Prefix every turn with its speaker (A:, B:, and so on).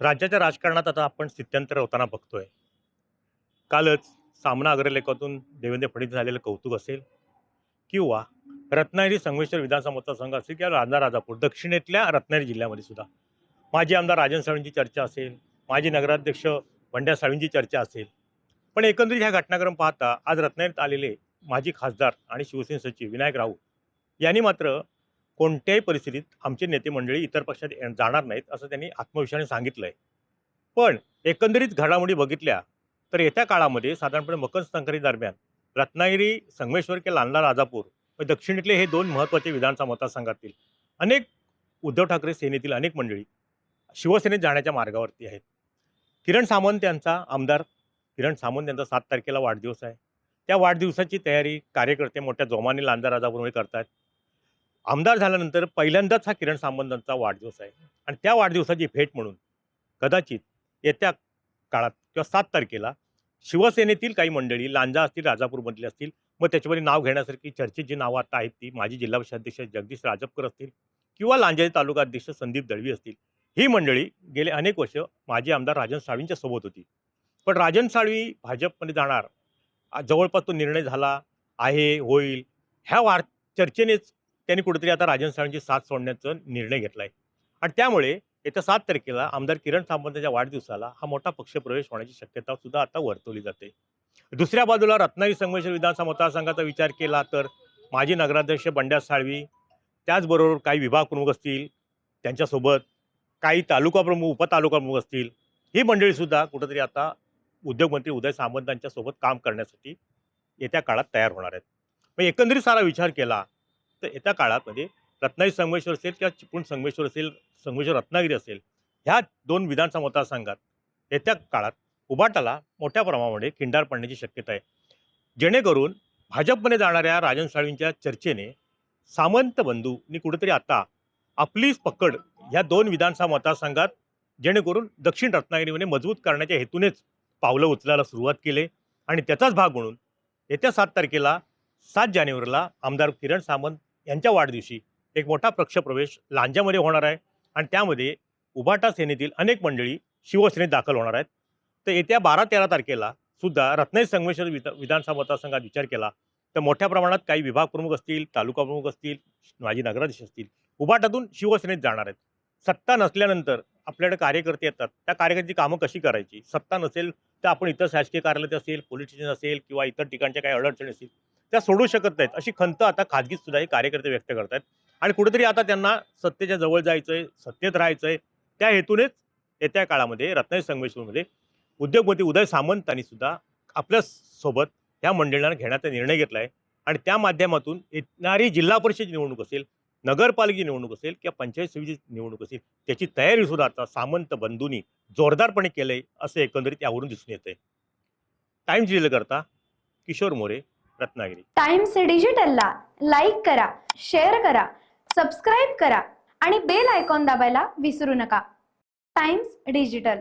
A: राज्याच्या राजकारणात आता आपण स्थित्यंतर होताना बघतोय. कालच सामना अग्रलेखातून देवेंद्र फडणवीस झालेलं कौतुक असेल किंवा रत्नागिरी संगमेश्वर विधानसभा मतदारसंघ असेल किंवा रांधा राजापूर दक्षिणेतल्या रत्नागिरी जिल्ह्यामध्ये सुद्धा माजी आमदार राजन साळवींची चर्चा असेल, माजी नगराध्यक्ष बंड्या साळवींची चर्चा असेल. पण एकंदरीत ह्या घटनाक्रम पाहता आज रत्नागिरीत आलेले माजी खासदार आणि शिवसेना सचिव विनायक राऊत यांनी मात्र कोणत्याही परिस्थितीत आमचे नेते मंडळी इतर पक्षात जाणार नाहीत असं त्यांनी आत्मविश्वासाने सांगितलंय. पण एकंदरीत घडामोडी बघितल्या तर येत्या काळामध्ये साधारणपणे मकर संक्रांती दरम्यान रत्नागिरी संगमेश्वर किंवा लांजा राजापूर व दक्षिणेतले हे दोन महत्त्वाचे विधानसभा मतदारसंघातील अनेक उद्धव ठाकरे सेनेतील अनेक मंडळी शिवसेनेत जाण्याच्या मार्गावरती आहेत. किरण सामंत यांचा आमदार किरण सामंत यांचा 7 तारखेला वाढदिवस आहे. त्या वाढदिवसाची तयारी कार्यकर्ते मोठ्या जोमाने लांजा राजापूरमध्ये करतात. आमदार झाल्यानंतर पहिल्यांदाच हा किरण सामंतांचा वाढदिवस आहे आणि त्या वाढदिवसाची भेट म्हणून कदाचित येत्या काळात किंवा 7 तारखेला शिवसेनेतील काही मंडळी लांजा असतील, राजापूरमधले असतील, मग त्याच्यामध्ये नाव घेण्यासारखी चर्चेत जी नावं आता आहेत ती माजी जिल्हा परिषद अध्यक्ष जगदीश राजपकर असतील किंवा लांजाचे तालुका अध्यक्ष संदीप दळवी असतील. ही मंडळी गेले अनेक वर्ष माजी आमदार राजन साळवींच्या सोबत होती. पण राजन साळवी भाजपमध्ये जाणार जवळपास तो निर्णय झाला आहे, होईल ह्या चर्चेनेच त्यांनी कुठेतरी आता राजन साळवींची साथ सोडण्याचा निर्णय घेतला आहे आणि त्यामुळे येत्या 7 तारखेला आमदार किरण सामंतांच्या वाढदिवसाला हा मोठा पक्षप्रवेश होण्याची शक्यता सुद्धा आता वर्तवली जाते. दुसऱ्या बाजूला रत्नागिरी संगमेश्वर विधानसभा मतदारसंघाचा विचार केला तर माजी नगराध्यक्ष बंड्या साळवी, त्याचबरोबर काही विभाग प्रमुख असतील, त्यांच्यासोबत काही तालुका प्रमुख, उपतालुका प्रमुख असतील, ही मंडळीसुद्धा कुठेतरी आता उद्योगमंत्री उदय सामंतांच्या सोबत काम करण्यासाठी येत्या काळात तयार होणार आहेत. मग एकंदरीत सारा विचार केला तर येत्या काळामध्ये रत्नागिरी संगमेश्वर असेल किंवा चिपळूण संगमेश्वर असेल, संगमेश्वर रत्नागिरी असेल, ह्या 2 विधानसभा मतदारसंघात येत्या काळात उभाटाला मोठ्या प्रमाणामध्ये खिंडार पडण्याची शक्यता आहे. जेणेकरून भाजपमध्ये जाणाऱ्या राजन साळवींच्या चर्चेने सामंत बंधूंनी कुठेतरी आता आपलीच पकड ह्या 2 विधानसभा मतदारसंघात जेणेकरून दक्षिण रत्नागिरीमध्ये मजबूत करण्याच्या हेतूनेच पावलं उचलायला सुरुवात केली आणि त्याचाच भाग म्हणून येत्या 7 तारखेला 7 जानेवारीला आमदार किरण सामंत यांच्या वाढदिवशी एक मोठा पक्षप्रवेश लांजामध्ये होणार आहे आणि त्यामध्ये उभाटा सेनेतील अनेक मंडळी शिवसेनेत दाखल होणार आहेत. तर येत्या 12-13 तारखेला सुद्धा रत्नागिरी संगमेश्वर विधानसभा मतदारसंघात विचार केला तर मोठ्या प्रमाणात काही विभाग प्रमुख असतील, तालुका प्रमुख असतील, माजी नगराध्यक्ष असतील, उभाटातून शिवसेनेत जाणार आहेत. सत्ता नसल्यानंतर आपल्याकडे कार्यकर्ते येतात, त्या कार्यकर्त्याची कामं कशी करायची, सत्ता नसेल तर आपण इतर शासकीय कार्यालय असेल, पोलीस स्टेशन असेल किंवा इतर ठिकाणच्या काही अडचणी असतील त्या सोडू शकत नाहीत, अशी खंत आता खाजगीत सुद्धा हे कार्यकर्ते व्यक्त करत आहेत आणि कुठेतरी आता त्यांना सत्तेच्या जवळ जायचं आहे, सत्तेत राहायचं आहे. त्या हेतूनेच येत्या काळामध्ये रत्नागिरी संगमेश्वरमध्ये उद्योगपती उदय सामंतांनी सुद्धा आपल्यासोबत ह्या मंडळांना घेण्याचा निर्णय घेतला आहे आणि त्या माध्यमातून येणारी जिल्हा परिषद निवडणूक असेल, नगरपालिकेची निवडणूक असेल किंवा पंचायत समितीची निवडणूक असेल त्याची तयारी सुद्धा आता सामंत बंधूंनी जोरदारपणे केलं आहे असं एकंदरीत यावरून दिसून येतं आहे. टाइम्स डिजिटलकरता किशोर मोरे, रत्नागिरी.
B: टाइम्स डिजिटलला लाईक करा, शेअर करा, सबस्क्राईब करा आणि बेल आयकॉन दाबायला विसरू नका. Times digital.